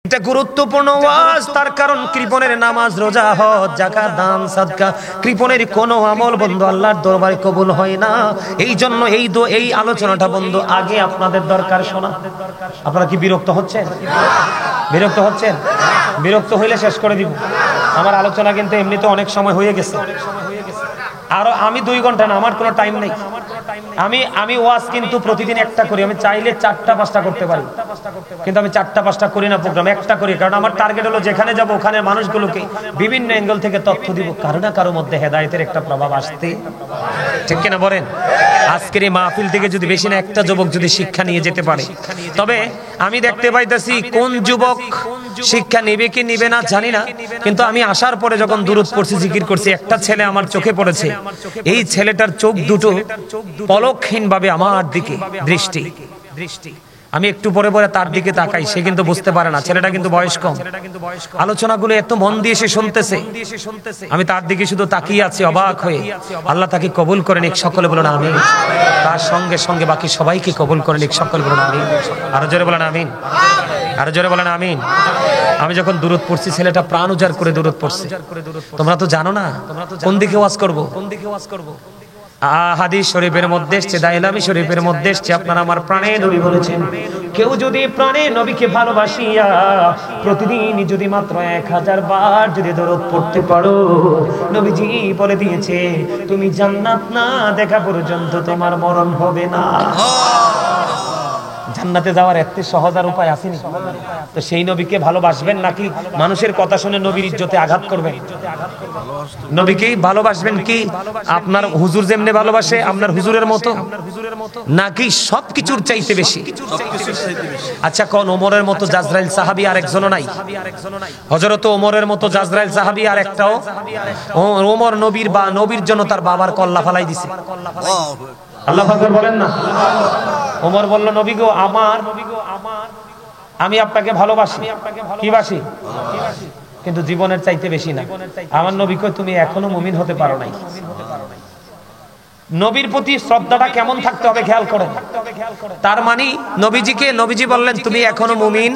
এটা গুরুত্বপূর্ণ ওয়াজ, তার কারণ কৃপণের নামাজ, রোজা, হজ, যাকাত, দান, সাদকা, কৃপণের কোনো আমল বন্ধু আল্লাহর দরবারে কবুল হয় না। এই জন্য এই আলোচনাটা বন্ধু আগে আপনাদের দরকার শোনা। আপনারা কি বিরক্ত হচ্ছেন? বিরক্ত হচ্ছেন? বিরক্ত হইলে শেষ করে দিব। আমার আলোচনা কিন্তু এমনিতে অনেক সময় হয়ে গেছে। আর আমি 2 ঘন্টা না, আমার কোনো টাইম নেই। আমি ওয়াজ কিন্তু প্রতিদিন একটা করি। আমি চাইলে 4টা-5টা করতে পারি, কিন্তু আমি 4টা-5টা করি না প্রোগ্রাম, একটা করি। কারণ আমার টার্গেট হলো যেখানে যাব ওখানে মানুষগুলোকে বিভিন্ন অ্যাঙ্গেল থেকে তথ্য দিব, কারো না কারো মধ্যে হেদায়েতের একটা প্রভাব আসতে, ঠিক কিনা বলেন? আজকের এই মাহফিল থেকে যদি বেশি না একটা যুবক যদি শিক্ষা নিয়ে যেতে পারে, তবে আমি দেখতে পাইতেছি কোন যুবক শিক্ষা নেবে কি নিবে না জানি না, কিন্তু আমি আসার পরে যখন দুরূদ পড়ছি, জিকির করছি, একটা ছেলে আমার চোখে পড়েছে। এই ছেলেটার চোখ দুটো পলকহীন ভাবে আমার দিকে দৃষ্টি। আমি একটু পরে পরে তার দিকে তাকাই, সে কিন্তু বুঝতে পারে না, ছেলেটা কিন্তু বয়স কম। আলোচনাগুলো এত মন দিয়ে সে শুনতেছে, আমি তার দিকে শুধু তাকিয়ে আছি অবাক হয়ে। আল্লাহ তাকে কবুল করে নিক, সকলে বলেন আমিন। তার সঙ্গে সঙ্গে বাকি সবাইকে কবুল করে নিক, সকলে বলেন আমিন। আরো জোরে বলেন আমিন, আরো জোরে বলেন আমিন। আমি যখন দুরূদ পড়ছি, ছেলেটা প্রাণ উজাড় করে দুরূদ পড়ছে। তোমরা তো জানো না কোন দিকে ওয়াজ করব। হাদিস শরীফের মধ্যে এসেছে, দাইলামি শরীফের মধ্যে এসেছে, আপনারা আমার প্রাণে নবী বলেছেন, কেউ যদি প্রাণে নবীকে ভালোবাসিয়া প্রতিদিন যদি মাত্র 1000 বার যদি দরুদ পড়তে পারো, নবীজি বলে দিয়েছে তুমি জান্নাত না দেখা পর্যন্ত তোমার মরণ হবে না। জান্নাতে যাওয়ার এত সহজ আর উপায় আসেনি। তো সেই নবীকে ভালোবাসবেন নাকি মানুষের কথা শুনে নবীর ইজ্জতে আঘাত করবেন? নবীকেই ভালোবাসবেন কি আপনার হুজুর যেমনে ভালোবাসে আপনার হুজুরের মতো, নাকি সবকিছুর চাইতে বেশি? আচ্ছা, কোন ওমরের মতো জাজরাইল সাহাবী আর একজনও নাই? হযরত ওমরের মতো জাজরাইল সাহাবী আর একটাও? ওমর নবীর জন্য তার বাবার কল্লা ফালাই দিছে। আল্লাহু আকবার বলেন না। ওমর বলল, নবী গো, আমি আপনাকে ভালোবাসি, কি বাসি, কিন্তু জীবনের চাইতে বেশি না। আমার নবী কই তুমি এখনো মুমিন হতে পারো নাই। নবীর প্রতি শ্রদ্ধাটা কেমন থাকতে হবে খেয়াল করো। তার মানে নবীজি বললেন তুমি এখনো মুমিন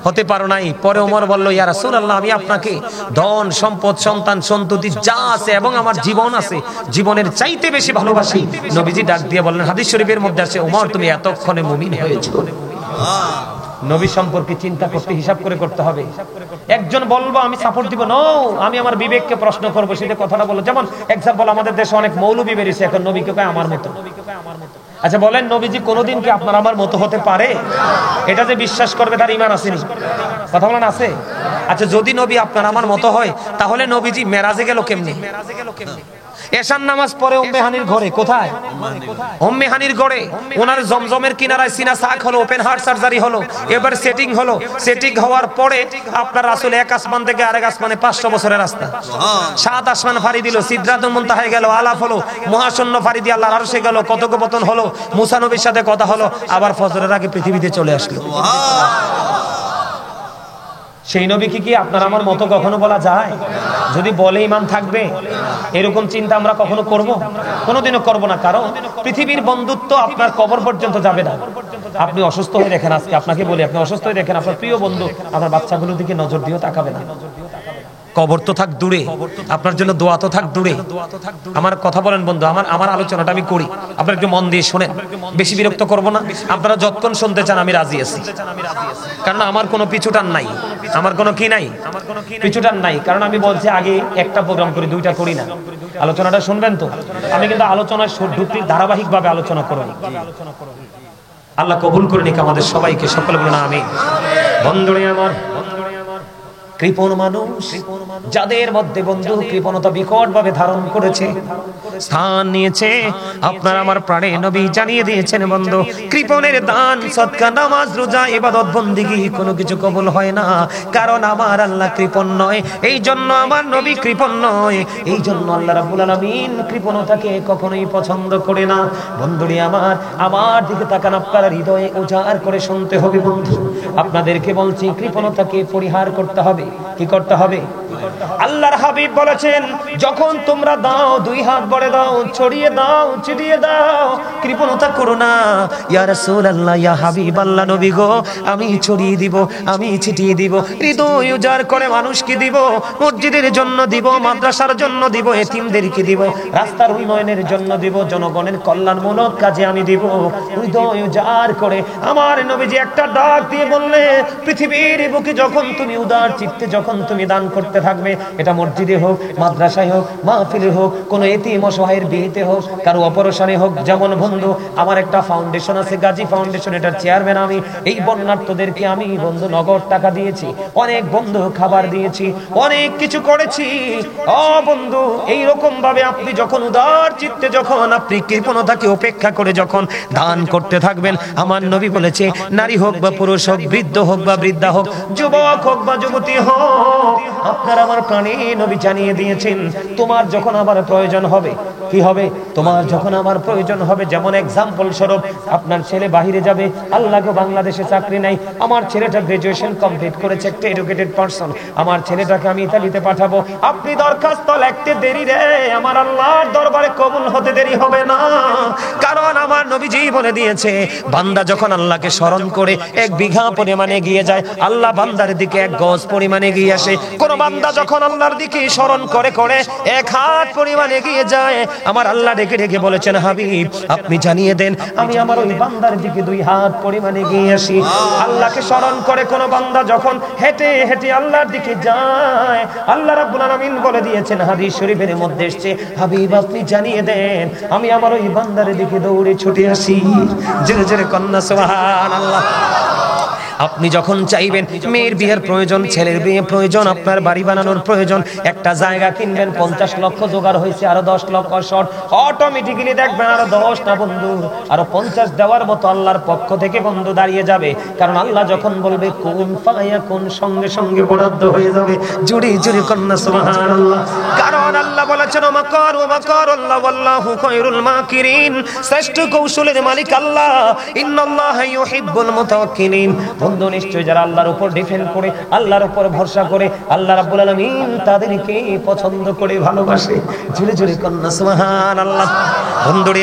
হতে পারো নাই। পরে ওমর বলল, ইয়া রাসূলুল্লাহ, আমি আপনাকে ধন সম্পদ সন্তান সন্ততি যা আছে এবং আমার জীবন আছে, জীবনের চাইতে বেশি ভালোবাসি। নবীজি ডাক দিয়ে বললেন, হাদিস শরীফের মধ্যে আছে, ওমর তুমি এতক্ষণে মুমিন হয়েছো। নবী সম্পর্কে চিন্তা করতে, হিসাব করে করতে হবে। একজন বলবো আমি সাপোর্ট দিব, নো, আমি আমার বিবেককে প্রশ্ন করবো, সেটা কথাটা বলো। যেমন এক্সাম্পল, আমাদের দেশে অনেক মৌলবী বেরিয়েছে এখন, নবীকে কয় আমার মতো। আচ্ছা বলেন, নবীজি কোনোদিন কি আপনার আমার মতো হতে পারে? এটা যে বিশ্বাস করবে তার ঈমান আসেনি, কথা বলেন আছে? আচ্ছা, যদি নবী আপনার আমার মতো হয়, তাহলে নবীজি মেরাজে গেল কেমনে? এশার নামাজ পরে উম্মে হানির ঘরে, কোথায়? উম্মে হানির ঘরে। ওনার জমজমের কিনারায় সিনা সাক হলো, ওপেন হার্ট সার্জারি হলো, এবার সেটিং হলো। সেটিং হওয়ার পরে আপনার রাসূল এক আসমান থেকে আরেক আসমানে 500 বছরের রাস্তা, 7 আসমান ফাড়ি দিল, সিদরাতুল মুনতাহায় গেল, আলাফ হলো, মহাশূন্য ফাড়ি দিয়ে আল্লাহর আরশে গেল, কথোপকথন হলো, মুসা নবীর সাথে কথা হলো, আবার ফজরের আগে পৃথিবীতে চলে আসলো। সেই নবীকে কি আপনার আমার মতো কখনো বলা যায়? যদি বলে ঈমান থাকবে? এরকম চিন্তা আমরা কখনো করব? কোনোদিনও করব না। কারণ পৃথিবীর বন্ধুত্ব আপনার কবর পর্যন্ত যাবে না। আপনি অসুস্থ হয়ে দেখেন, আজকে আপনাকে বলি, আপনি অসুস্থ হয়ে দেখেন, আপনার প্রিয় বন্ধু আপনার বাচ্চাগুলোর দিকে নজর দিয়েও তাকাবে না। কবর তো থাক দূরে, আপনার জন্য দোয়া তো থাক দূরে। আমার কথা বলেন বন্ধু, আমার আলোচনাটা আমি করি, আপনারা একটু মন দিয়ে শোনেন, বেশি বিরক্ত করব না। আপনারা যতক্ষণ শুনতে চান আমি রাজি আছি, কারণ আমার কোনো পিছুটান নাই, আমার কোনো কি নাই, পিছুটান নাই। কারণ আমি বলছি আগে একটা প্রোগ্রাম করি, 2টা করি না। আলোচনাটা শুনবেন তো? আমি কিন্তু আলোচনায় ঢুকতে ধারাবাহিক ভাবে আলোচনা করব। আল্লাহ কবুল করে নিক আমাদের সবাইকে, সকলে বলেন আমিন। বন্ধুরে আমার, কৃপণ মানুষ যাদের মধ্যে বন্ধু কৃপণতা বিকট ভাবে ধারণ করেছে, স্থান নিয়েছে, আপনার আমার প্রাণে নবী জানিয়ে দিয়েছেন বন্ধু, কৃপণের দান সদকা নামাজ রোজা ইবাদত বন্দেগী কোনো কিছু কবুল হয় না। কারণ আমার আল্লাহ কৃপণ নয়, এই জন্য আমার নবী কৃপণ নয়, এই জন্য আল্লাহ রাব্বুল আলামিন কৃপণতাকে কখনোই পছন্দ করে না। বন্ধুরে আমার দিকে তাকান, আপনার হৃদয়ে উজাড় করে শুনতে হবে বন্ধু। আপনাদেরকে বলছি, কৃপণতাকে পরিহার করতে হবে। কি করতে হবে? আল্লাহর হাবিব বলেছেন, যখন তোমরা দাও দুই হাত ভরে দাও, ছড়িয়ে দাও, ছিটিয়ে দাও, কৃপণতা করো না। ইয়া রাসূলুল্লাহ, ইয়া হাবিবাল্লাহ, নবী গো, আমি ছড়িয়ে দিব, আমি ছিটিয়ে দিব, হৃদয় উজাড় করে মানুষকে দিব, মসজিদের জন্য দিব, মাদ্রাসার জন্য দিব, এতিমদেরকে দিব, রাস্তার উন্নয়নের জন্য দিব, জনগণের কল্যাণমূলক কাজে আমি দিব। হৃদয় উজাড় করে আমার নবীজি একটা ডাক দিয়ে বললে, পৃথিবীর বুকে যখন তুমি উদার চিত্তে যখন তুমি দান করতে থাকবে, এটা মসজিদে হোক, মাদ্রাসায় হোক, মাহফিলে হোক, কোনো এতিম অসহায়ের বিয়েতে হোক, কারো অপারেশনে হোক, যেমন বন্ধু আমার একটা ফাউন্ডেশন আছে, গাজী ফাউন্ডেশন, এটার চেয়ারম্যান আমি। এই বন্যার্তদেরকে আমি বন্ধু নগদ টাকা দিয়েছি, অনেক বন্ধু খাবার দিয়েছি, অনেক কিছু করেছি। ও বন্ধু, এই রকম ভাবে আপনি যখন উদার চিত্তে যখন আপনি কৃপণতাকে উপেক্ষা করে যখন দান করতে থাকবেন, আমার নবী বলেছে, নারী হোক বা পুরুষ হোক, বৃদ্ধ হোক বা বৃদ্ধা হোক, যুবক হোক বা যুবতী হোক, আপনার আমার প্রাণে নবী জানিয়ে দিয়েছেন, তোমার যখন আমার প্রয়োজন হবে, কি হবে? তোমার যখন আমার প্রয়োজন হবে, যেমন এক্সাম্পল স্বরূপ আপনার ছেলে বাহিরে যাবে, আল্লাহকে বাংলাদেশে চাকরি নাই, আমার ছেলেটা গ্রাজুয়েশন কমপ্লিট করেছে, একটা এডুকেটেড পারসন, আমার ছেলেটাকে আমি ইতালিতে পাঠাবো, আপনি দরখাস্ত লিখতে দেরি রে, আমার আল্লাহর দরবারে কবুল হতে দেরি হবে না। কারণ আমার নবীজি বলে দিয়েছে, বান্দা যখন আল্লাহকে স্মরণ করে 1 বিঘা পরিমাণে এগিয়ে যায়, আল্লাহ বান্দার দিকে 1 গজ পরিমাণে এগিয়ে আসে। কোন বান্দা যখন আল্লাহর দিকে স্মরণ করে করে 1 হাত পরিমাণে এগিয়ে যায়, আমার আল্লাহ ডেকে ডেকে বলেছেন, হাবিব আপনি জানিয়ে দেন, আমি আমার ওই বান্দার দিকে 2 হাত পরিমাণে এগিয়ে আসি। আল্লাহকে স্মরণ করে কোন বান্দা যখন হেঁটে হেঁটে আল্লাহর দিকে যায়, আল্লাহ রাব্বুল আলামিন বলে দিয়েছেন, হাদিস শরীফের মধ্যে এসেছে, হাবিব আপনি জানিয়ে দেন, আমি আমার ওই বান্দার দিকে দৌড়ে ছুটে আসি। জোরে জোরে কন্যা সুবহানাল্লাহ। আপনি যখন চাইবেন মেয়ের বিয়ের প্রয়োজন, ছেলের বিয়ে প্রয়োজন, আপনার বাড়ি বানানোর প্রয়োজন, একটা জায়গা কিনবেন, 50 লক্ষ জোগাড় হয়েছে, আরো 10 লক্ষ শর্ট, অটোমেটিক্যালি দেখবেন আরো 10 না বন্ধু, আরো 50 দেওয়ার মতো আল্লাহর পক্ষ থেকে বন্ধু দাঁড়িয়ে যাবে। কারণ আল্লাহ যখন বলবে কুন ফায়াকুন, সঙ্গে সঙ্গে বরাদ্দ হয়ে যাবে। জুড়ি জুড়ি কন্যা সুবহানাল্লাহ। কারণ আল্লাহ বলেছেন, মাকার ওয়া মাকারুল্লাহ ওয়াল্লাহু খায়রুল মাকিরিন, শ্রেষ্ঠ কৌশলের মালিক আল্লাহ, ইন্নাল্লাহা ইউহিব্বুল মুতাওয়াক্কিলিন। বন্ধু নিশ্চয় যারা আল্লাহর উপর ডিপেন্ড করে, আল্লাহর উপর ভরসা করে, আল্লাহ রাব্বুল আলামিন তাদেরকে পছন্দ করে ভালোবাসে। জোরে জোরে কন্যা সুবহানাল্লাহ। বন্ধুরে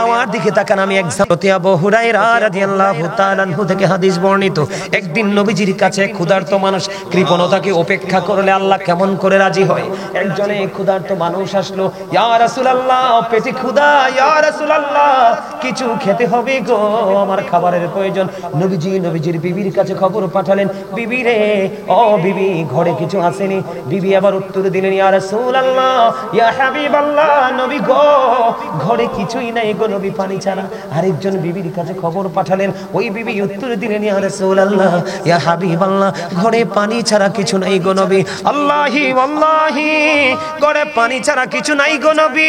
আমার দিকে তাকান, আমি একসাথে আবু হুরায়রা রাদিয়াল্লাহু তাআলা আনহু থেকে হাদিস বর্ণিত, একদিন নবীজির কাছে ক্ষুধার্ত মানুষ, কৃপণতাকে উপেক্ষা করলে আল্লাহ কেমন করে রাজি হয়। একজনে ক্ষুধার্ত মানুষ আসলো, ইয়া রাসূলুল্লাহ পেটে ক্ষুধা, ইয়া রাসূলুল্লাহ কিছু খেতে হবে গো, আমার খাবারের প্রয়োজন। নবীজির বিবির কাছে খবর পাঠালেন, বিবি রে, ও বিবি ঘরে কিছু আসেনি? বিবি আবার উত্তর দিলেন, ইয়া রাসূলুল্লাহ, ইয়া হাবিবাল্লাহ, নবী গো ঘরে কিছুই নাই গো নবী, পানি ছাড়া। আরেকজন বিবির কাছে খবর পাঠালেন, ওই বিবি উত্তর দিলেন, ইয়া রাসূলুল্লাহ, ইয়া হাবিবাল্লাহ, ঘরে পানি ছাড়া কিছু নাই গো নবী। আল্লাহি ওয়াল্লাহি, ঘরে পানি ছাড়া কিছু নাই গো নবী।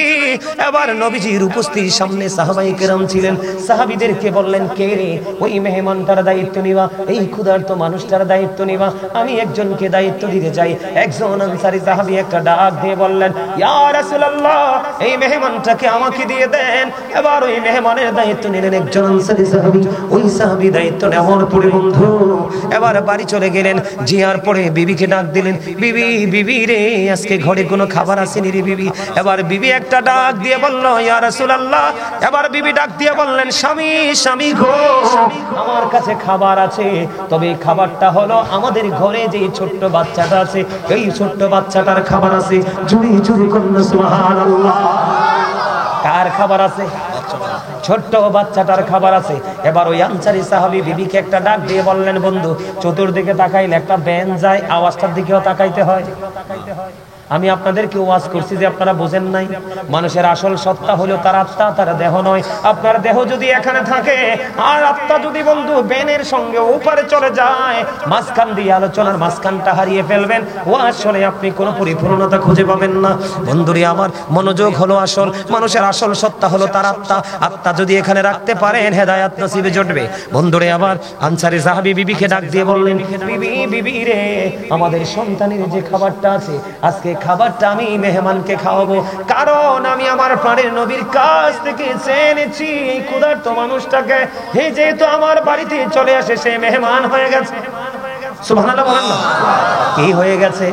এবার নবীজির উপস্থিতির সামনে সাহাবায়ে কেরাম ছিলেন, সাহাবীদেরকে বললেন, কে রে? ওই মেহমানটার দায়িত্ব নিবা, এই ক্ষুধার্ত মানুষটার দায়িত্ব নিবা, আমি একজনকে দায়িত্ব দিতে চাই। একজন আনসারী সাহাবী একটা ডাক দিয়ে বললেন, ইয়া রাসূলুল্লাহ, এই মেহমানটাকে আমাকে দিয়ে দেন। এবার ওই মেহমানের দায়িত্ব নিলেন একজন আনসারী সাহাবী। ওই সাহাবী দায়িত্ব নেওয়ার পরে বন্ধু এবার বাড়ি চলে গেলেন। জিয়ার পরে বিবিকে ডাক দিলেন, বিবি, বিবি রে, আজকে ঘরে কোনো খাবার আসেনি রে বিবি। এবার বিবি একটা ডাক দিয়ে বলল, ইয়া রাসূলুল্লাহ। এবার বিবি ডাক দিয়ে বললেন, স্বামী, স্বামী গো, আমার কাছে খাবার আছে, তবে এই খাবারটা হলো আমাদের ঘরে যে ছোট্ট বাচ্চাটা আছে, এই ছোট্ট বাচ্চাটার খাবার আছে। জুড়ি জুড়ি কন্যা সুবহানাল্লাহ। কার খাবার আছে? ছোট্ট বাচ্চাটার খাবার আছে। এবার ওই আনসারী সাহাবী বিবিকে একটা ডাক দিয়ে বললেন, বন্ধু চতুর্দিকে তাকাইলে একটা ব্যান যায়, আওয়াজটার দিকেও তাকাইতে হয়। আমি আপনাদেরকে ওয়াজ করছি যে আপনারা বোঝেন নাই, মানুষের আসল সত্তা হলো তার আত্মা, তার দেহ নয়। আপনার দেহ যদি এখানে থাকে আর আত্মা যদি বন্ধু বেনের সঙ্গে উপরে চলে যায়, মাঝখান দিয়ে আলোচনার মাঝখানটা হারিয়ে ফেলবেন। ওয়াজ শুনে আপনি কোনো পরিপূর্ণতা খুঁজে পাবেন না। বন্ধুরে আমার, মনোযোগ হলো আসল, মানুষের আসল সত্তা হলো তার আত্মা। আত্মা যদি এখানে রাখতে পারেন, হেদায়েত নসিবে জুটবে। বন্ধুরে আবার আনসারী সাহাবী বিবিকে ডাক দিয়ে বললেন, বিবি, বিবি রে, আমাদের সন্তানের যে খাবারটা আছে, আজকে খাবারটা আমি মেহমানকে খাওয়াবো। কারণ আমি আমার প্রাণের নবীর কাছ থেকে জেনেছি এই ক্ষুধার্ত মানুষটাকে, হে যেহেতু আমার বাড়িতে চলে আসে, সে মেহমান হয়ে গেছে। সুবহানাল্লাহ বলেন না। কি হয়ে গেছে?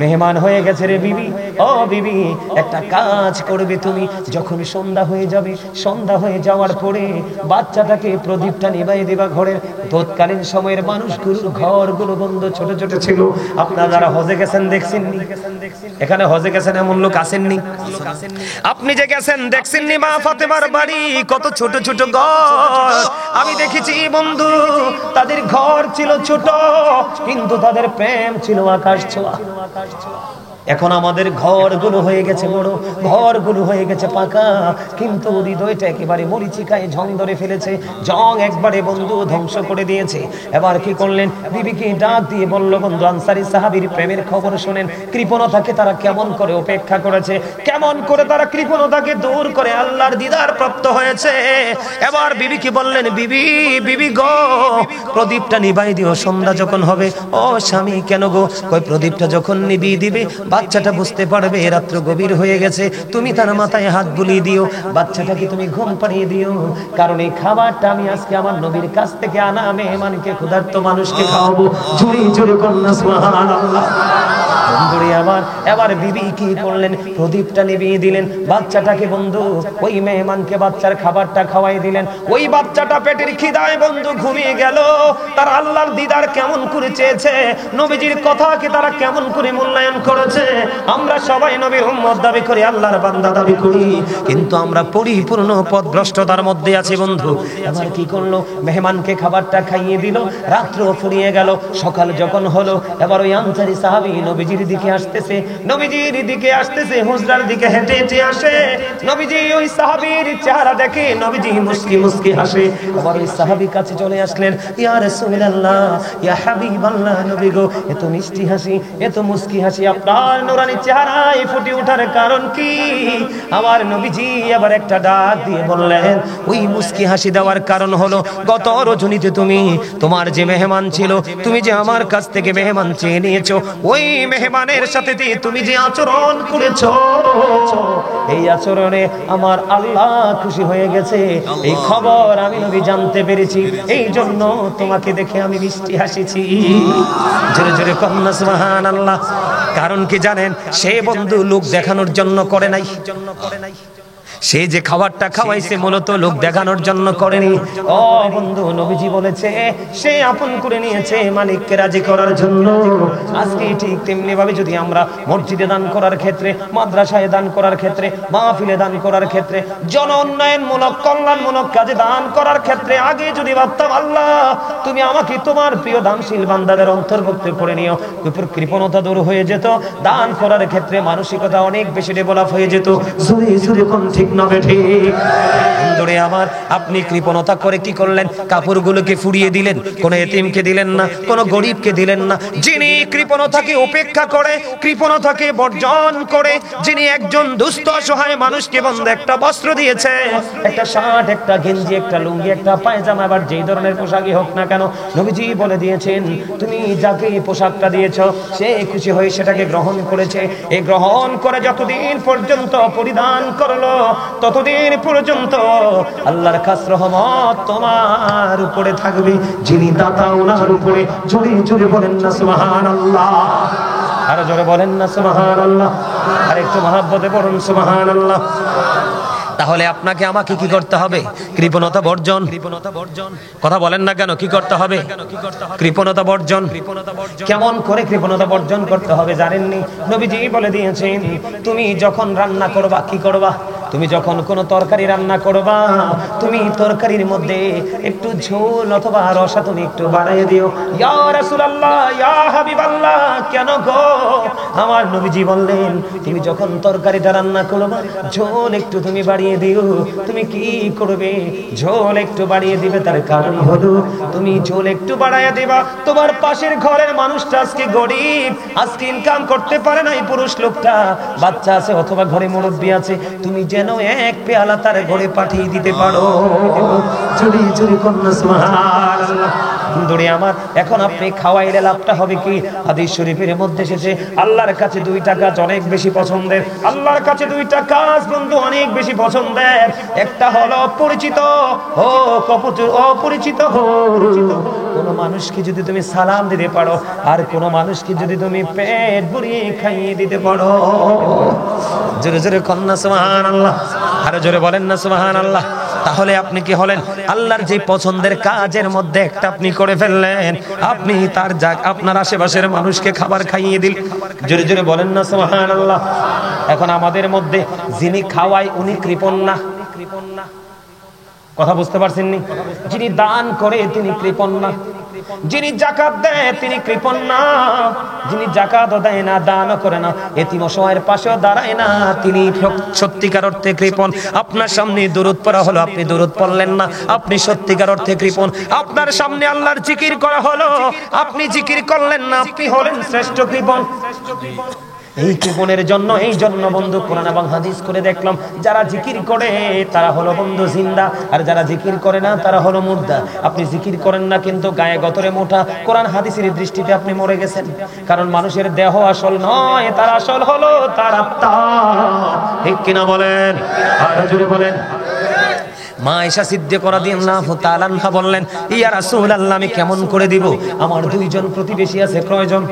মেহমান হয়ে গেছে রে বিবি। ও বিবি, একটা কাজ করবে তুমি, যখন সন্ধ্যা হয়ে যাবে, সন্ধ্যা হয়ে যাওয়ার পরে বাচ্চাটাকে প্রদীপটা নিভাই দিবা ঘরের। তৎকালীন সময়ের মানুষগুলোর ঘরগুলো বন্ধ, ছোট ছোট ছিল। আপনারা যারা হজে গেছেন দেখছেননি? এখানে হজে গেছেন এমন লোক আসেননি? আপনি যে গেছেন দেখছেননি মা ফাতেমার বাড়ি কত ছোট ছোট ঘর? আমি দেখেছি বন্ধু, তাদের ঘর ছিল ছোট কিন্তু তাদের প্রেম ছিল আকাশ ছোঁয়া। এখন আমাদের ঘরগুলো হয়ে গেছে বড়, ঘরগুলো হয়ে গেছে পাকা, কিন্তু হৃদয়টা একেবারে মরিচিকায় জং ধরে ফেলেছে। জং একবারে বন্ধু ধ্বংস করে দিয়েছে। এবার কি করলেন? বিবিকে ডাক দিয়ে বলল, বন্ধু আনসারী সাহাবীর প্রেমের খবর শুনেন। কৃপণতাকে তারা কেমন করে উপেক্ষা করেছে, কেমন করে তারা কৃপণতাকে দূর করে আল্লাহর দিদার প্রাপ্ত হয়েছে। এবার বিবিকে বললেন, বিবি বিবি গো, প্রদীপটা নিভাই দিও সন্ধ্যা যখন হবে। ও স্বামী, কেন গো? কই প্রদীপটা যখন নিভিয়ে দিবে বাচ্চাটা বুঝতে পারবে রাত্র গভীর হয়ে গেছে, তুমি তার মাথায় হাত বুলিয়ে দিও, বাচ্চাটাকে তুমি ঘুম পাড়িয়ে দিও, কারণ এই খাবারটা আমি আজকে আমার নবীর কাছ থেকে আনা মেহমানকে, ক্ষুধার্ত মানুষকে খাওয়াবো। জোরে জোরে কন্যা সুবহানাল্লাহ। বন্ধুরে আমার, এবার বিবি কি করলেন? প্রদীপটা নিভিয়ে দিলেন, বাচ্চাটাকে বন্ধু ওই মেহমানকে বাচ্চার খাবারটা খাওয়াই দিলেন। ওই বাচ্চাটা পেটের খিদায় বন্ধু ঘুমিয়ে গেল। তার আল্লাহর দিদার কেমন করে চেয়েছে, নবীজির কথাকে তারা কেমন করে মূল্যায়ন করেছে। আমরা সবাই নবীর উম্মত দাবি করি, আল্লাহর বান্দা দাবি করি, কিন্তু আমরা পরিপূর্ণ পথভ্রষ্টতার মধ্যে আছি বন্ধু। এবার কি করলো? মেহমানকে খাবারটা খাইয়ে দিল, রাত্র ফুরিয়ে গেল। সকাল যখন হলো, এবার ওই আনসারী সাহাবী নবীজির দিকে আসতেছে, নবীজির দিকে আসতেছে, হুজরার দিকে হেঁটে হেঁটে আসে। নবীজি ওই সাহাবীর চেহারা দেখে নবীজি মুস্কি মুস্কি হাসে। আবার ওই সাহাবী কাছে চলে আসলেন, ইয়া রাসূলুল্লাহ, ইয়া হাবিবাল্লাহ, নবী গো, এত মিষ্টি হাসি, এত মুস্কি হাসি আপনার নুরানি চেহারায় ফুটে ওঠার কারণ কি? আমার নবীজি আবার একটা ডাক দিয়ে বললেন, ওই মুস্কি হাসি দেওয়ার কারণ হলো গত রজনীতে তুমি, তোমার যে মেহমান ছিল, তুমি যে আমার কাছ থেকে মেহমান চেয়ে নিয়েছো, ওই মেহমানের সাথে তুমি যে আচরণ করেছো, এই আচরণে আমার আল্লাহ খুশি হয়ে গেছে। এই খবর আমি নবী জানতে পেরেছি, এই জন্য তোমাকে দেখে আমি মিষ্টি হাসিছি। জোরে জোরে কন্যা সুবহানাল্লাহ। কারণ কি জানেন? সে বন্ধু লোক দেখানোর জন্য করে নাই। সে যে খাবারটা খাওয়াইছে মূলত লোক দেখানোর জন্য করেনি। ও বন্ধু, নবীজি বলেছে সে আপন করে নিয়েছে মালিককে রাজি করার জন্য। আজকে ঠিক তেমনি ভাবে যদি আমরা মসজিদে দান করার ক্ষেত্রে, মাদ্রাসায় দান করার ক্ষেত্রে, মাহফিলে দান করার ক্ষেত্রে, জন উন্নয়নমূলক কল্যাণমূলক কাজে দান করার ক্ষেত্রে আগে যদি ভাবতাম, আল্লাহ তুমি আমাকে তোমার প্রিয় দানশীল বান্দাদের অন্তর্ভুক্ত করে নিও, কৃপণতা দূর হয়ে যেত, দান করার ক্ষেত্রে মানসিকতা অনেক বেশি ডেভেলপ হয়ে যেত। জোরে জোরে কোন ঠিক না ঠিক? বন্ধুরে আমার, আপনি কৃপণতা করে কি করলেন? কাপড়গুলোকে ফুরিয়ে দিলেন, কোন এতিমকে দিলেন না, কোন গরিবকে দিলেন না। যিনি কৃপণতাকে উপেক্ষা করে, কৃপণতাকে বর্জন করে, যিনি একজন দুস্থ অসহায় মানুষকে বন্ধু একটা বস্ত্র দিয়েছে, একটা শার্ট, একটা গেঞ্জি, একটা লুঙ্গি, একটা পায়জামা, আবার যেই ধরনের পোশাকই হোক না কেন, নবীজি বলে দিয়েছেন তুমি যাকে এই পোশাকটা দিয়েছ সে খুশি হয়ে সেটাকে গ্রহণ করেছে। এই গ্রহণ করে যতদিন পর্যন্ত পরিধান করলো, ততদিন পর্যন্ত আল্লাহর খাস রহমত তোমার উপরে থাকবে। যিনি দাতা ওনার উপরে জোরে জোরে বলেন না সুবহানাল্লাহ। আরো জোরে বলেন না সুবহানাল্লাহ। আর একটু মহব্বতে বলুন সুবহানাল্লাহ। তাহলে আপনাকে আমাকে কি করতে হবে? কৃপণতা বর্জন। কথা বলেন না কেন? কি করতে হবে? কৃপণতা বর্জন। কেমন করে কৃপণতা বর্জন করতে হবে জানেননি? নবীজি বলে দিয়েছেন, তুমি যখন রান্না করবা কি করবা? তুমি যখন কোনো তরকারি রান্না করবা, তুমি তরকারির মধ্যে একটু ঝোল অথবা রসা তুমি একটু বাড়াইয়ে দিও। ইয়া রাসূলুল্লাহ, ইয়া হাবিবাল্লাহ, কেন গো? আমার নবীজি বললেন, তুমি যখন তরকারিটা রান্না করবা, ঝোল একটু তুমি বাড়িয়ে দিও। তুমি কি করবে? ঝোল একটু বাড়িয়ে দিবে, তার কারণ হলো তুমি ঝোল একটু বাড়াইয়া দিবা। তোমার পাশের ঘরের মানুষটা আজকে গরিব, আজকে ইনকাম করতে পারে না, এই পুরুষ লোকটা, বাচ্চা আছে অথবা ঘরে মুরব্বি আছে, তুমি যেন এক পেয়ালা তার ঘরে পাঠিয়ে দিতে পারো। চুরি চুরি কন্যা সুবহানাল্লাহ। বন্ধুরে আমার, এখন আপনি খাওয়াইলে লাভটা হবে কি? হাদিস শরীফের মধ্যে এসেছে, আল্লাহর কাছে দুইটা কাজ অনেক বেশি পছন্দের। আল্লাহর কাছে দুইটা কাজ বন্ধু অনেক বেশি পছন্দের। একটা হলো পরিচিত হোক, অপরিচিত হোক, কোন মানুষকে যদি তুমি সালাম দিতে পারো, আর কোনো মানুষকে যদি তুমি পেট ভরিয়ে খাইয়ে দিতে পারো, জোরে জোরে কন্যা সুবহানাল্লাহ, আরো জোরে বলেন না সুবহানাল্লাহ। তাহলে আপনি কি হলেন? আল্লাহর যে পছন্দের কাজের মধ্যে একটা আপনি করে ফেললেন, আপনি তার আপনার আশেপাশের মানুষকে খাবার খাইয়ে দিল। জোরে জোরে বলেন না সুবহানাল্লাহ। এখন আমাদের মধ্যে যিনি খাওয়ায় উনি কৃপণ না? কথা বুঝতে পারছেন নি? যিনি দান করে তিনি কৃপণ না? যিনি যাকাত দেয় তিনি কৃপণ না? যিনি যাকাতও দেয় না, দানও করে না, এতিম অসহায়ের পাশেও দাঁড়ায় না, তিনি সত্যিকার অর্থে কৃপণ। আপনার সামনে দুরূদ পড়া হলো, আপনি দুরূদ পড়লেন না, আপনি সত্যিকার অর্থে কৃপণ। আপনার সামনে আল্লাহর জিকির করা হলো, আপনি জিকির করলেন না, আপনি হলেন শ্রেষ্ঠ কৃপণ। এই কৃপণের জন্য, এই জন্য বন্ধু কোরআন এবং হাদিস করে দেখলাম, যারা জিকির করে তারা হলো বন্ধু জিন্দা, আর যারা জিকির করে না তারা হলো মুর্দা। আপনি জিকির করেন না কিন্তু গায়ে গতরে মোটা, কোরআন হাদিসের দৃষ্টিতে আপনি মরে গেছেন। কারণ মানুষের দেহ আসল নয়, তার আসল হলো তার আত্মা। ঠিক কিনা বলেন? আর জোরে বলেন। মা আয়েশা সিদ্দিকা রাদিয়াল্লাহু তাআলা আনহা বললেন, ইয়া রাসূলুল্লাহ, আমি কেমন করে দিব? আমার দুইজন প্রতিবেশী আছে। কয়জন?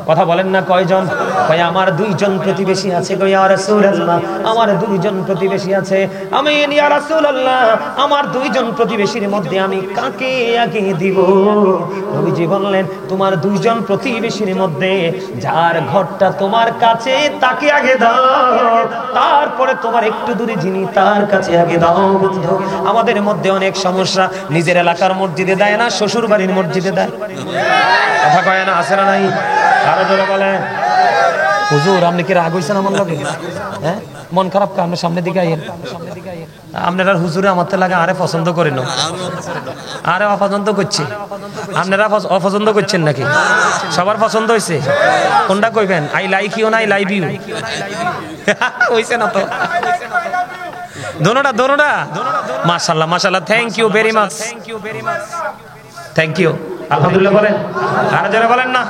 কথা বলেন না, কয়জন? কয় আমার দুইজন প্রতিবেশী আছে গো ইয়া রাসূলুল্লাহ, আমার দুইজন প্রতিবেশী আছে। আমি ইয়া রাসূলুল্লাহ, আমার দুইজন প্রতিবেশীর মধ্যে আমি কাকে আগে দিব? নবীজি বললেন, তোমার দুইজন প্রতিবেশীর মধ্যে যার ঘরটা তোমার কাছে তাকে আগে দাও, তারপরে তোমার একটু দূরে যিনি তার কাছে আগে দাও। আমাদের মধ্যে অনেক সমস্যা, নিজের এলাকার মসজিদে দেয় না, শ্বশুর বাড়ির মসজিদে দেয়। কথা কয় না, আছে না নাই? আরো জোরে বলেন। হুজুর আপনি কি রাগ হইছেন আমার লগে? হ্যাঁ, মন খারাপ কা? আপনি সামনের দিকে আইয়েন। আপনারা হুজুরে আমার তো লাগে আরে পছন্দ করে না, আরে অপছন্দ করছে। আপনারা অপছন্দ করছেন নাকি? সবার পছন্দ হয়েছে? কোনটা কইবেন? আই লাইক ইউ না আই লাইভ ইউ? হইছে না তো? দোনোটা দোনোটা। মাশাআল্লাহ মাশাআল্লাহ, thank you very much, thank you, আলহামদুলিল্লাহ বলেন। আর যারা বলেন না,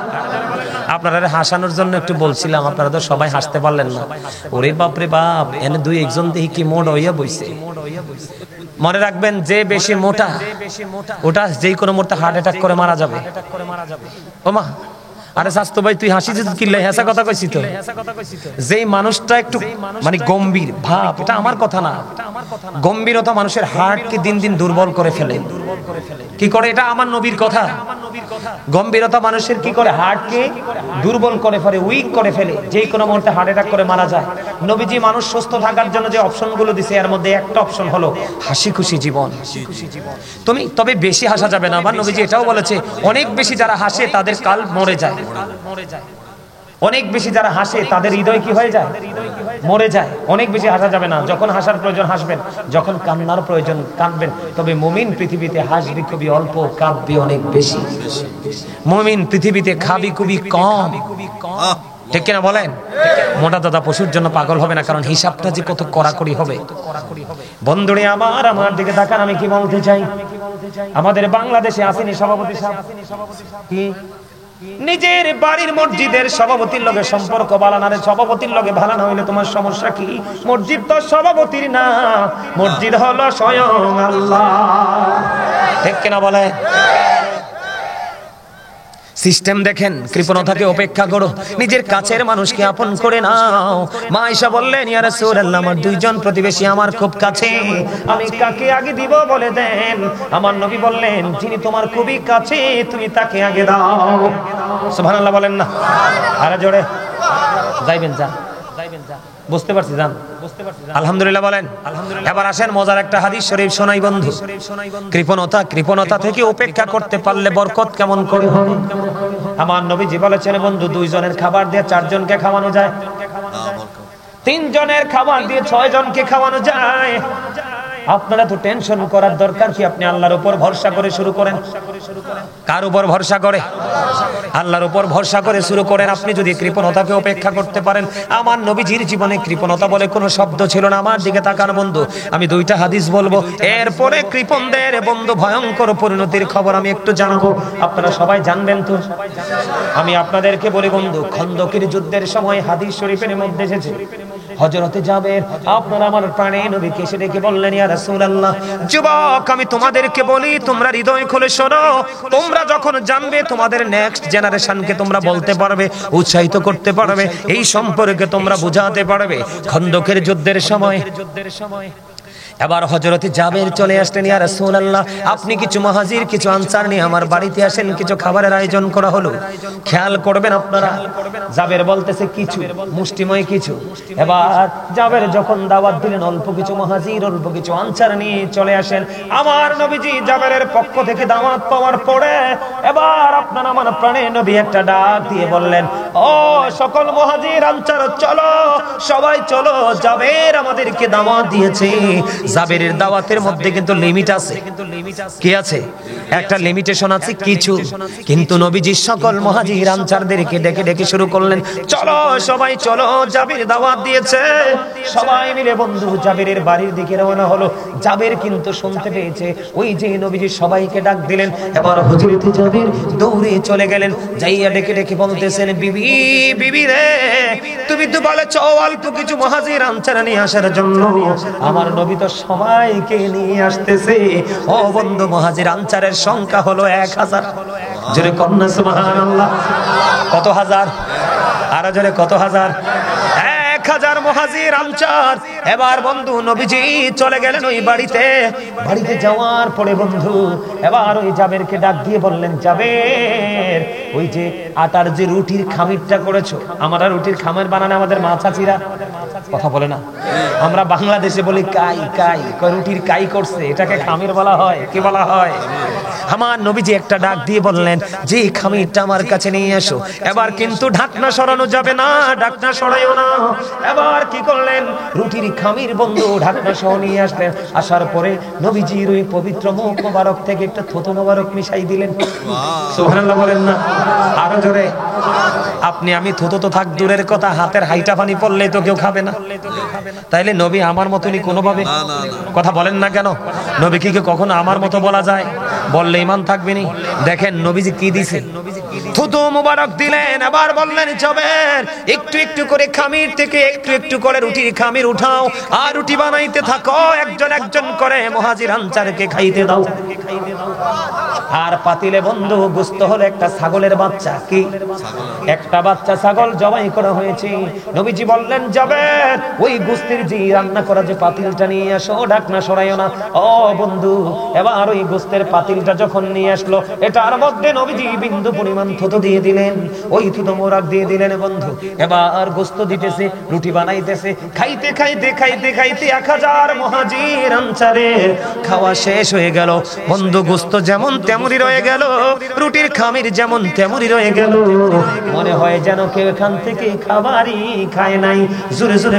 আপনারা হাসানোর জন্য একটু বলছিলাম, আপনারা তো সবাই হাসতে পারলেন না। ওরে বাপ রে বাপ, এনে দুই একজন দেখি কি মোট হইয়া বইছে। মনে রাখবেন, যে বেশি মোটা ওটা যেই কোনো মুহূর্তে হার্ট অ্যাটাক করে মারা যাবে। ওমা, আরে স্বাস্থ্য ভাই তুই হাসি কিনলে হেসা কথা কইছি তো। যেই মানুষটা একটু মানে গম্ভীর ভাব, এটা আমার কথা না, গম্ভীরতা মানুষের হার্টকে দিন দিন দুর্বল করে ফেলে। কি করে? এটা আমার নবীর কথা। গম্ভীরতা মানুষের কি করে? হার্টকে দুর্বল করে ফেলে, উইক করে ফেলে, যেই কোনো মুহূর্তে হার্ট অ্যাটাক করে মারা যায়। নবীজি মানুষ সুস্থ থাকার জন্য যে অপশনগুলো দিছে, এর মধ্যে একটা অপশন হলো হাসি খুশি জীবন। তুমি তবে বেশি হাসা যাবে না। আমার নবীজি এটাও বলেছে, অনেক বেশি যারা হাসে তাদের কাল মরে যায়। অনেক বেশি যারা হাসে তাদের হৃদয় কি হয়ে যায়? মরে যায়। অনেক বেশি হাসা যাবে না। যখন হাসার প্রয়োজন হাসবেন, যখন কান্নার প্রয়োজন কাঁদবেন। তবে মুমিন পৃথিবীতে হাসবি খুবই অল্প, কাঁদবি অনেক বেশি। মুমিন পৃথিবীতে খাবি খুবই কম। ঠিক কিনা বলেন? মোটা দাদা পশুর জন্য পাগল হবে না, কারণ হিসাবটা যে কত কড়াকড়ি হবে। বন্ধুরে আমার দিকে তাকান, আমি কি বলতে চাই? আমাদের বাংলাদেশে আসেনি সভাপতি সাহেব, কি নিজের বাড়ির মসজিদের সভাপতির লগে সম্পর্ক ভালো না রে? সভাপতির লগে ভালো না হইলে তোমার সমস্যা কি? মসজিদ তো সভাপতির না, মসজিদ হলো স্বয়ং আল্লাহ। ঠিক কিনা বলে? সিস্টেম দেখেন, কৃপণতাকে উপেক্ষা করো, নিজের কাছের মানুষকে আপন করে নাও। মা আয়েশা বললেন, ইয়া রাসূলুল্লাহ, আমার দুইজন প্রতিবেশী আমার খুব কাছে, আমি কাকে আগে দিব বলে দেন। আমার নবী বললেন, যিনি তোমার খুবই কাছে তুমি তাকে আগে দাও। সুবহানাল্লাহ বলেন না? আরে জোরে যাইবেন, যা বুঝতে পারছি, যান আলহামদুলিল্লাহ বলেন। এবার আসেন, মজার একটা হাদিস শরীফ শোনাই বন্ধু। কৃপণতা থেকে উপেক্ষা করতে পারলে বরকত কেমন করে হয়। আমার নবীজি বলেছেন বন্ধু, দুইজনের খাবার দিয়ে চারজনকে খাওয়ানো যায়, তিনজনের খাবার দিয়ে 6 জনকে খাওয়ানো যায়। আপনারা তো টেনশন করার দরকার কি? আপনি আল্লাহর উপর ভরসা করে শুরু করেন। কার উপর ভরসা করে? আল্লাহর উপর ভরসা করে শুরু করেন। আপনি যদি কৃপণতাকে উপেক্ষা করতে পারেন, আমার নবীজির জীবনে কৃপণতা বলে কোনো শব্দ ছিল না। আমার দিকে তাকান বন্ধু, আমি 2টা হাদিস বলবো, এরপরে কৃপণদের বন্ধু ভয়ঙ্কর পরিণতির খবর আমি একটু জানাবো, আপনারা সবাই জানবেন তো। আমি আপনাদেরকে বলি বন্ধু, খন্দকের যুদ্ধের সময় হাদিস শরীফের মধ্যে এসেছে, হযরতে জাবের আপনার আমার প্রাণের নবীকে এসে ডেকে বললেন, ইয়া রাসূলুল্লাহ, যুবক আমি তোমাদেরকে বলি, তোমরা হৃদয় খুলে শোনো, তোমরা যখন জানবে তোমাদের নেক্সট জেনারেশনকে তোমরা বলতে পারবে, উৎসাহিত করতে পারবে, এই সম্পর্কে তোমরা বুঝাতে পারবে। খন্দকের যুদ্ধের সময় এবার হযরতে জাবের চলে আসলেন, ইয়া রাসূলুল্লাহ, আপনি কিছু মুহাজির কিছু আনসার নিয়ে আমার বাড়িতে আসেন, কিছু খাবারের আয়োজন করা হলো, খেয়াল করবেন আপনারা। জাবের বলতেছে কিছু, মুষ্টিময় কিছু। এবার জাবের যখন দাওয়াত দিলেন, অল্প কিছু মুহাজির অল্প কিছু আনসার নিয়ে চলে আসেন। আমার নবীজি জাবেরের পক্ষ থেকে দাওয়াত পাওয়ার পরে এবার আপনার আমার প্রাণের নবী একটা ডাক দিয়ে বললেন, ও সকল মুহাজির আনসার চলো, সবাই চলো, জাবের আমাদেরকে দাওয়াত দিয়েছে। জাবেরের দাওয়াতের মধ্যে কিন্তু লিমিট আছে, কি আছে? একটা লিমিটেশন আছে কিছু। কিন্তু নবীজি সকল মুহাজির আনসারদেরকে ডেকে ডেকে শুরু করলেন, চলো সবাই চলো, জাবের দাওয়াত দিয়েছে। সবাই মিলে বন্ধু জাবেরের বাড়ির দিকে রওনা হলো। জাবের কিন্তু শুনতে পেয়েছে, ওই যে নবীজি সবাইকে ডাক দিলেন। এবার হযরতে জাবের দৌড়ে চলে গেলেন, যাইয়া ডেকে ডেকে বলতেছেন, বিবি বিবি রে, তুমি তো বলেছো অল্প কিছু মুহাজির আনসার নিয়ে আসার জন্য, আমার নবী তো সবাইকে নিয়ে আসতেছে। ও বন্ধু, মুহাজির আনসারের সংখ্যা হলো 1000। জোরে কন্যা সুবহানাল্লাহ। কত হাজার? আরো জোরে কত হাজার? 1000 মুহাজির আনসার। এবার বন্ধু নবীজি চলে গেলেন ওই বাড়িতে। বাড়িতে যাওয়ার পরে বন্ধু এবার ওই জাবেরকে ডাক দিয়ে বললেন, জাবের, ওই যে আটার যে রুটির খামিরটা করেছো, আমরা রুটির খামির বানানো আমাদের মাথা চিরা, কথা বলে না, আমরা বাংলাদেশে বলি কাই কাই, রুটির কাই করছে, এটাকে খামির বলা হয়, কি বলা হয়? আমার নবীজি একটা ডাক দিয়ে বললেন, যে খামিরটা আমার কাছে নিয়ে এসো। এবার কিন্তু ঢাকনা সরানো যাবে না, ঢাকনা সরাইও না। এবার কি করলেন, রুটির খামির বন্ধু ঢাকনা সহ নিয়ে আসলেন। আসার পরে নবীজির ওই পবিত্র মুখ মোবারক থেকে একটা থুতু মোবারক মিশাই দিলেন। সুবহানাল্লাহ বলেন না, আরো জোরে। আপনি আমি থুতু তো থাক দূরের কথা, হাতের হাইটা পানি পড়লে তো কেউ খাবে না। তাইলে নবী আমার মতনই কোনোভাবে, কথা বলেন না কেন? নবী কি কখনো আমার মতো বলা যায়? বললে ঈমান থাকবে না। দেখেন নবীজি কি দিছে, থুতু মোবারক দিলেন। আবার বললেন, জাবের, একটু একটু করে খামির থেকে একটু একটু করে রুটির খামির উঠাও, আর রুটি বানাইতে থাকো, একজন একজন করে মুহাজির আনসারকে খাইতে দাও। আর পাতিলে বন্ধু গোশত হলো একটা ছাগলের বাচ্চা, কি একটা বাচ্চা ছাগল জবাই করা হয়েছে। নবীজি বললেন, জাবের, ওই গোশতের যে রান্না করা যে পাতিলটা নিয়ে আসো, ঢাকনা সরাইও না। ও বন্ধু, এবার ওই গোশতের পাতিলটা যখন নিয়ে আসলো, এটার মধ্যে নবীজি বিন্দু পরিমাণ থুতু দিয়ে দিলেন, ওই থুতু মোবারক দিয়ে দিলেন বন্ধু। এবার গোশত দিতেছে, রুটি বানাইতেছে, খাইতে খাইতে খাইতে খাইতে 1000 মুহাজির আনসারের খাওয়া শেষ হয়ে গেল বন্ধু। গোশত যেমন তেমনই রয়ে গেল, রুটির খামির যেমন তেমনই রয়ে গেল। মনে হয় যেন কেউ এখান থেকে খাবারই খায় নাই। জোরে জোরে